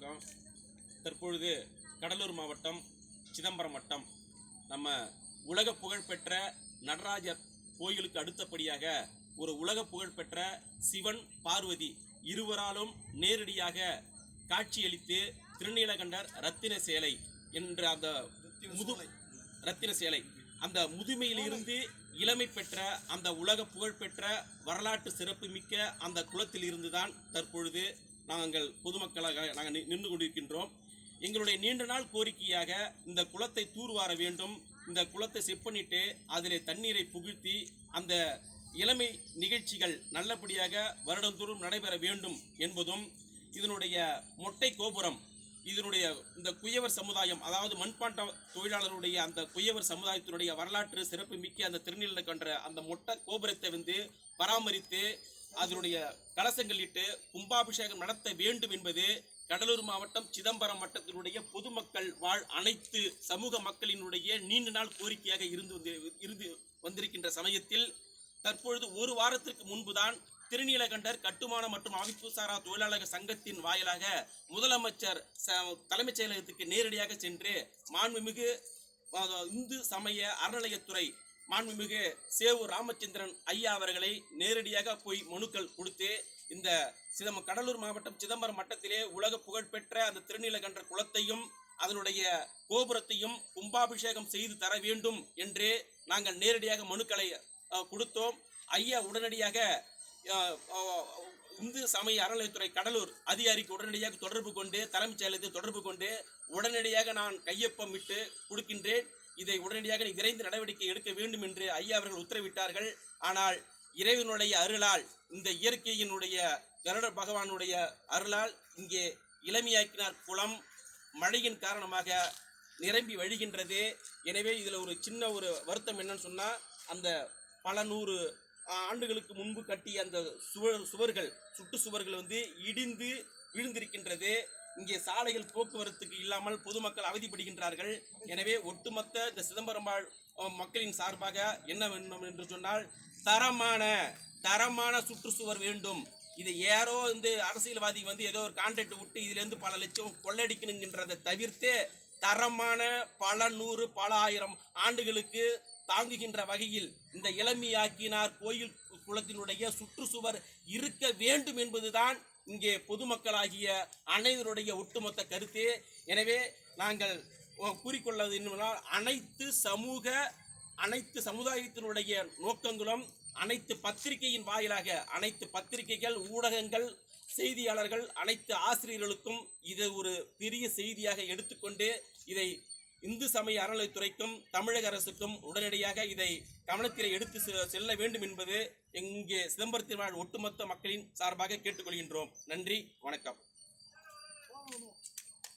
வணக்கம். தற்பொழுது கடலூர் மாவட்டம் சிதம்பரம் வட்டம் நம்ம உலக புகழ்பெற்ற நடராஜர் கோயிலுக்கு அடுத்தபடியாக ஒரு உலக புகழ்பெற்ற சிவன் பார்வதி இருவராலும் நேரடியாக காட்சியளித்து திருநீலகண்டர் ரத்தின சேலை என்ற அந்த ரத்தின சேலை அந்த முதுமையிலிருந்து இளமை பெற்ற அந்த உலக புகழ்பெற்ற வரலாற்று சிறப்புமிக்க அந்த குளத்தில் இருந்துதான் தற்பொழுது நாங்கள் பொதுமக்களாக நாங்கள் நின்று கொண்டிருக்கின்றோம். எங்களுடைய நீண்ட நாள் கோரிக்கையாக இந்த குளத்தை தூர்வார வேண்டும், இந்த குளத்தை செப்பனிட்டு அதிலே தண்ணீரை புகுத்தி அந்த இளமை நிகழ்ச்சிகள் நல்லபடியாக வருடந்தோறும் நடைபெற வேண்டும் என்பதும், இதனுடைய மொட்டை கோபுரம் இதனுடைய இந்த குயவர் சமுதாயம், அதாவது மண்பாண்ட தொழிலாளருடைய அந்த குயவர் சமுதாயத்தினுடைய வரலாற்று சிறப்பு மிக்க அந்த திருநீலகண்ட அந்த மொட்டை கோபுரத்தை பராமரித்து அதனுடைய கலசங்கள் இட்டு கும்பாபிஷேகம் நடத்த வேண்டும் என்பது கடலூர் மாவட்டம் சிதம்பரம் வட்டத்தினுடைய பொதுமக்கள் வாழ் அனைத்து சமூக மக்களினுடைய நீண்ட நாள் கோரிக்கையாக இருந்து வந்திருக்கின்ற சமயத்தில் தற்பொழுது ஒரு வாரத்திற்கு முன்புதான் திருநீலகண்டர் கட்டுமான மற்றும் அமைப்பு சாரா தொழிலாளர் சங்கத்தின் வாயிலாக முதலமைச்சர் தலைமைச் செயலகத்துக்கு நேரடியாக சென்று மாண்புமிகு இந்து சமய அறநிலையத்துறை மாண்புமிகு சேவூர் ராமச்சந்திரன் ஐயா அவர்களை நேரடியாக போய் மனுக்கள் கொடுத்து இந்த கடலூர் மாவட்டம் சிதம்பரம் மட்டத்திலே உலக புகழ்பெற்ற அந்த திருநீலகண்டர் குளத்தையும் அதனுடைய கோபுரத்தையும் கும்பாபிஷேகம் செய்து தர வேண்டும் என்று நாங்கள் நேரடியாக மனுக்களை கொடுத்தோம். ஐயா உடனடியாக இந்து சமய அறநிலையத்துறை கடலூர் அதிகாரிக்கு உடனடியாக தொடர்பு கொண்டு தலைமைச் செயலகத்தை தொடர்பு கொண்டு உடனடியாக நான் கையொப்பம் விட்டு கொடுக்கின்றேன், இதை உடனடியாக விரைந்து நடவடிக்கை எடுக்க வேண்டும் என்று ஐயா அவர்கள் உத்தரவிட்டார்கள். ஆனால் இறைவனுடைய அருளால், இந்த இயற்கையினுடைய கருட பகவானுடைய அருளால் இங்கே இளமையாக்கினார் குளம் மழையின் காரணமாக நிரம்பி வழிகின்றது. எனவே இதில் ஒரு சின்ன ஒரு வருத்தம் என்னன்னு சொன்னால், அந்த பல நூறு ஆண்டுகளுக்கு முன்பு கட்டிய அந்த சுவர்கள் சுட்டு சுவர்கள் இடிந்து விழுந்திருக்கின்றது. இங்கே சாலைகள் போக்குவரத்துக்கு இல்லாமல் பொதுமக்கள் அவதிப்படுகின்றார்கள். எனவே ஒட்டுமொத்த இந்த சிதம்பரம் மக்களின் சார்பாக என்ன வேண்டும் என்று சொன்னால், தரமான சுற்றுச்சுவர் வேண்டும். இது யாரோ அரசியல்வாதி ஏதோ ஒரு கான்ட்ராக்ட் விட்டு இதுலேருந்து பல லட்சம் கொள்ளடிக்கணுங்கின்றதை தவிர்த்து தரமான பல நூறு பல ஆயிரம் ஆண்டுகளுக்கு தாங்குகின்ற வகையில் இந்த இளமையாக்கினார் கோயில் குளத்தினுடைய சுற்றுச்சுவர் இருக்க வேண்டும் என்பதுதான் இங்கே பொதுமக்களாகிய அனைவருடைய ஒட்டுமொத்த கருத்து. எனவே நாங்கள் கூறிக்கொள்வது என்னவென்றால், அனைத்து சமுதாயத்தினுடைய நோக்கங்களும் அனைத்து பத்திரிகையின் வாயிலாக அனைத்து பத்திரிகைகள், ஊடகங்கள், செய்தியாளர்கள், அனைத்து ஆசிரியர்களுக்கும் இதை ஒரு பெரிய செய்தியாக எடுத்துக்கொண்டு இதை இந்து சமய அறநிலையத்துறைக்கும் தமிழக அரசுக்கும் உடனடியாக இதை கவனத்தில் எடுத்து செல்ல வேண்டும் என்பது இங்கே சிதம்பரத்தில் வாழ் ஒட்டுமொத்த மக்களின் சார்பாக கேட்டுக்கொள்கின்றோம். நன்றி, வணக்கம்.